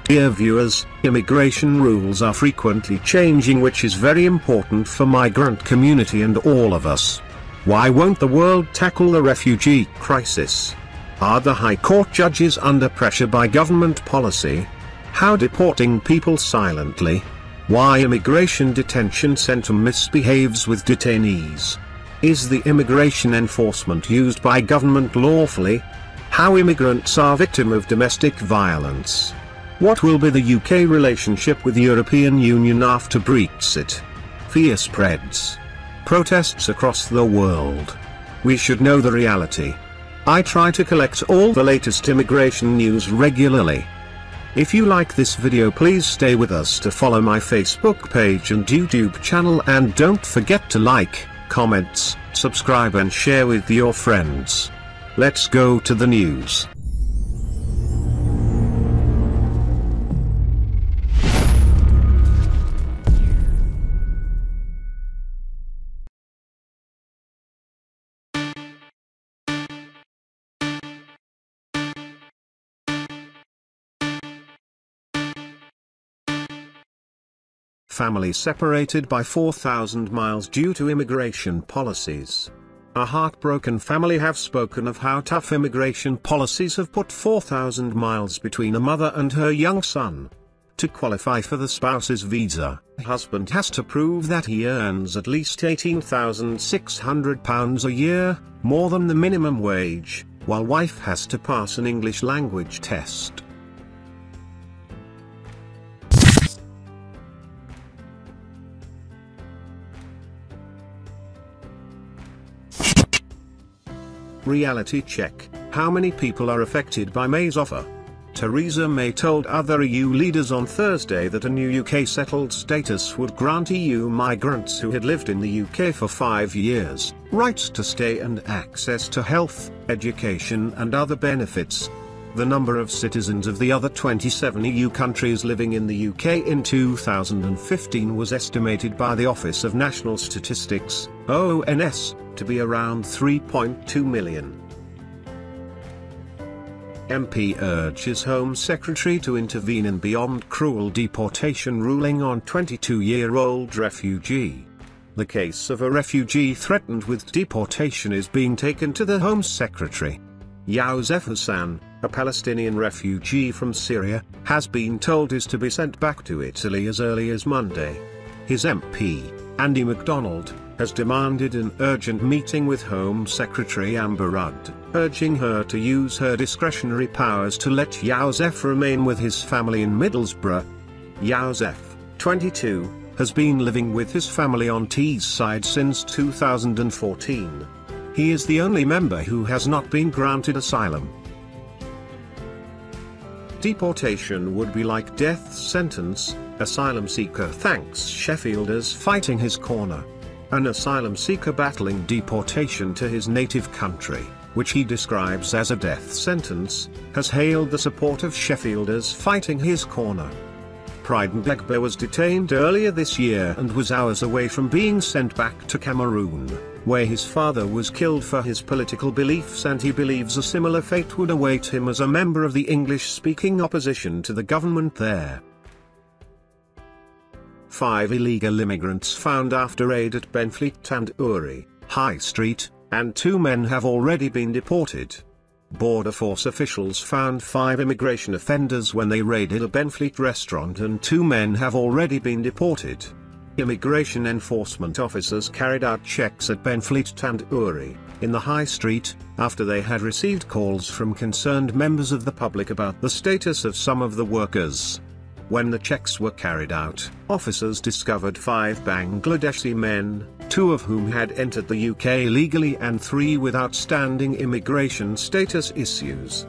Dear viewers, immigration rules are frequently changing, which is very important for migrant community and all of us. Why won't the world tackle the refugee crisis? Are the High Court judges under pressure by government policy? How deporting people silently? Why immigration detention center misbehaves with detainees? Is the immigration enforcement used by government lawfully? How immigrants are victim of domestic violence? What will be the UK relationship with the European Union after Brexit? Fear spreads. Protests across the world. We should know the reality. I try to collect all the latest immigration news regularly. If you like this video, please stay with us to follow my Facebook page and YouTube channel, and don't forget to like, comment, subscribe and share with your friends. Let's go to the news. Family separated by 4,000 miles due to immigration policies. A heartbroken family have spoken of how tough immigration policies have put 4,000 miles between a mother and her young son. To qualify for the spouse's visa, husband has to prove that he earns at least £18,600 a year, more than the minimum wage, while wife has to pass an English language test. Reality check: how many people are affected by May's offer? Theresa May told other EU leaders on Thursday that a new UK settled status would grant EU migrants who had lived in the UK for 5 years rights to stay and access to health, education and other benefits. The number of citizens of the other 27 EU countries living in the UK in 2015 was estimated by the Office of National Statistics, ONS, to be around 3.2 million. MP urges Home Secretary to intervene in beyond cruel deportation ruling on 22-year-old refugee. The case of a refugee threatened with deportation is being taken to the Home Secretary. Youssef Hassan, a Palestinian refugee from Syria, has been told is to be sent back to Italy as early as Monday. His MP, Andy MacDonald, has demanded an urgent meeting with Home Secretary Amber Rudd, urging her to use her discretionary powers to let Youssef remain with his family in Middlesbrough. Youssef, 22, has been living with his family on Teesside since 2014. He is the only member who has not been granted asylum. Deportation would be like death sentence, asylum seeker thanks Sheffielders fighting his corner. An asylum seeker battling deportation to his native country, which he describes as a death sentence, has hailed the support of Sheffielders fighting his corner. Pride Ndegbe was detained earlier this year and was hours away from being sent back to Cameroon, where his father was killed for his political beliefs, and he believes a similar fate would await him as a member of the English-speaking opposition to the government there. 5 illegal immigrants found after raid at Benfleet and Uri, High Street, and 2 men have already been deported. Border Force officials found 5 immigration offenders when they raided a Benfleet restaurant, and 2 men have already been deported. Immigration enforcement officers carried out checks at Benfleet and Uri, in the High Street, after they had received calls from concerned members of the public about the status of some of the workers. When the checks were carried out, officers discovered 5 Bangladeshi men, 2 of whom had entered the UK legally and 3 with outstanding immigration status issues.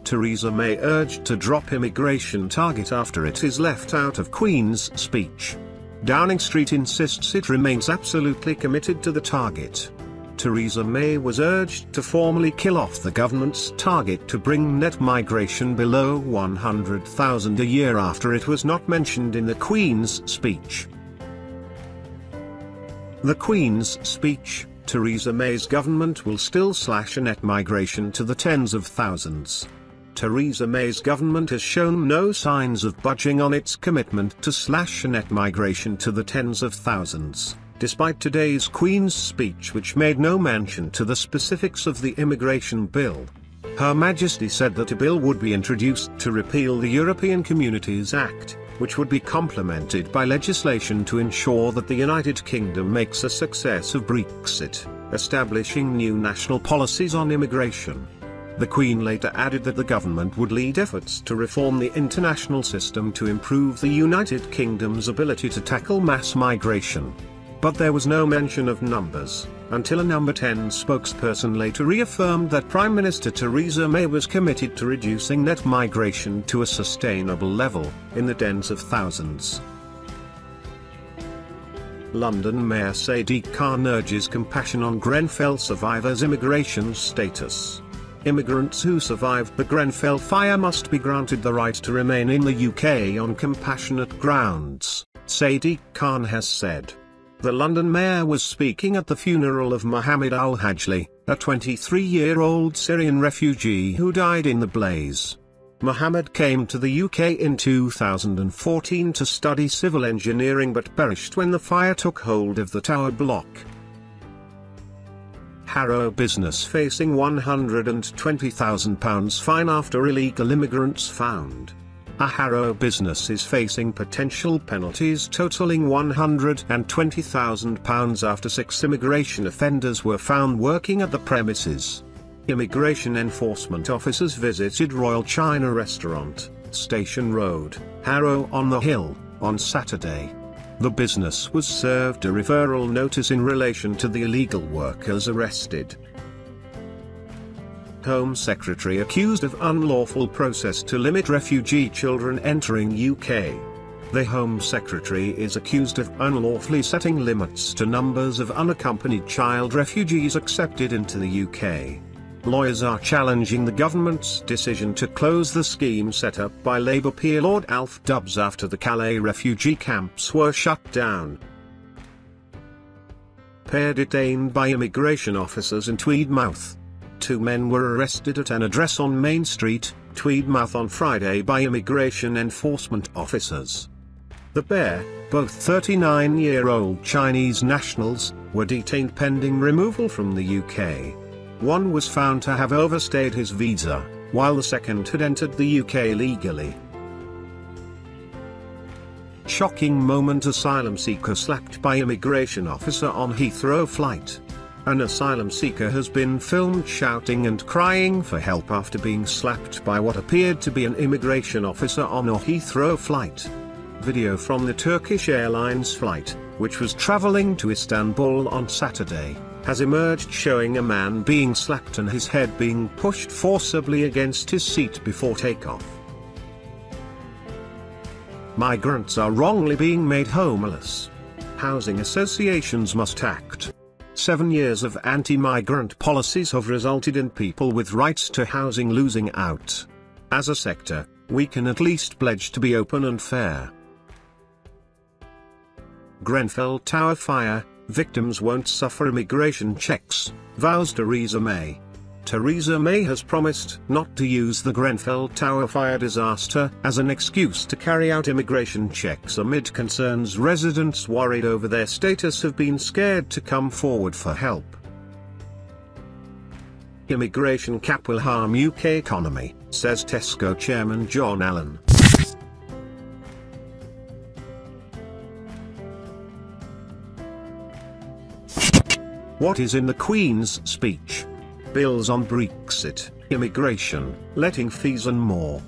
Theresa May urged to drop immigration target after it is left out of Queen's speech. Downing Street insists it remains absolutely committed to the target. Theresa May was urged to formally kill off the government's target to bring net migration below 100,000 a year after it was not mentioned in the Queen's speech. The Queen's speech: Theresa May's government will still slash net migration to the tens of thousands. Theresa May's government has shown no signs of budging on its commitment to slash net migration to the tens of thousands, despite today's Queen's speech, which made no mention to the specifics of the immigration bill. Her Majesty said that a bill would be introduced to repeal the European Communities Act, which would be complemented by legislation to ensure that the United Kingdom makes a success of Brexit, establishing new national policies on immigration. The Queen later added that the government would lead efforts to reform the international system to improve the United Kingdom's ability to tackle mass migration. But there was no mention of numbers, until a Number 10 spokesperson later reaffirmed that Prime Minister Theresa May was committed to reducing net migration to a sustainable level, in the tens of thousands. London Mayor Sadiq Khan urges compassion on Grenfell survivors' immigration status. Immigrants who survived the Grenfell fire must be granted the right to remain in the UK on compassionate grounds, Sadiq Khan has said. The London mayor was speaking at the funeral of Mohammed al-Hajli, a 23-year-old Syrian refugee who died in the blaze. Mohammed came to the UK in 2014 to study civil engineering but perished when the fire took hold of the tower block. Harrow business facing £120,000 fine after illegal immigrants found. A Harrow business is facing potential penalties totaling £120,000 after 6 immigration offenders were found working at the premises. Immigration enforcement officers visited Royal China Restaurant, Station Road, Harrow on the Hill, on Saturday. The business was served a referral notice in relation to the illegal workers arrested. Home Secretary accused of unlawful process to limit refugee children entering UK. The Home Secretary is accused of unlawfully setting limits to numbers of unaccompanied child refugees accepted into the UK. Lawyers are challenging the government's decision to close the scheme set up by Labour peer Lord Alf Dubs after the Calais refugee camps were shut down. Pair detained by immigration officers in Tweedmouth. 2 men were arrested at an address on Main Street, Tweedmouth on Friday by immigration enforcement officers. The pair, both 39-year-old Chinese nationals, were detained pending removal from the UK. One was found to have overstayed his visa, while the second had entered the UK legally. Shocking moment: asylum seeker slapped by immigration officer on Heathrow flight. An asylum seeker has been filmed shouting and crying for help after being slapped by what appeared to be an immigration officer on a Heathrow flight. Video from the Turkish Airlines flight, which was traveling to Istanbul on Saturday, has emerged showing a man being slapped and his head being pushed forcibly against his seat before takeoff. Migrants are wrongly being made homeless. Housing associations must act. 7 years of anti-migrant policies have resulted in people with rights to housing losing out. As a sector, we can at least pledge to be open and fair. Grenfell Tower fire: victims won't suffer immigration checks, vows Theresa May. Theresa May has promised not to use the Grenfell Tower fire disaster as an excuse to carry out immigration checks amid concerns residents worried over their status have been scared to come forward for help. Immigration cap will harm UK economy, says Tesco chairman John Allen. What is in the Queen's speech? Bills on Brexit, immigration, letting fees and more.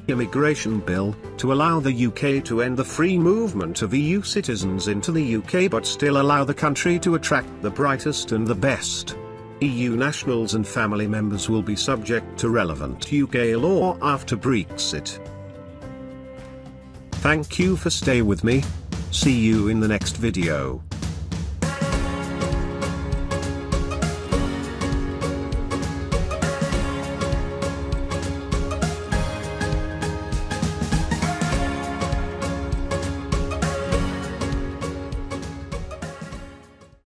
Immigration bill, to allow the UK to end the free movement of EU citizens into the UK but still allow the country to attract the brightest and the best. EU nationals and family members will be subject to relevant UK law after Brexit. Thank you for staying with me. See you in the next video.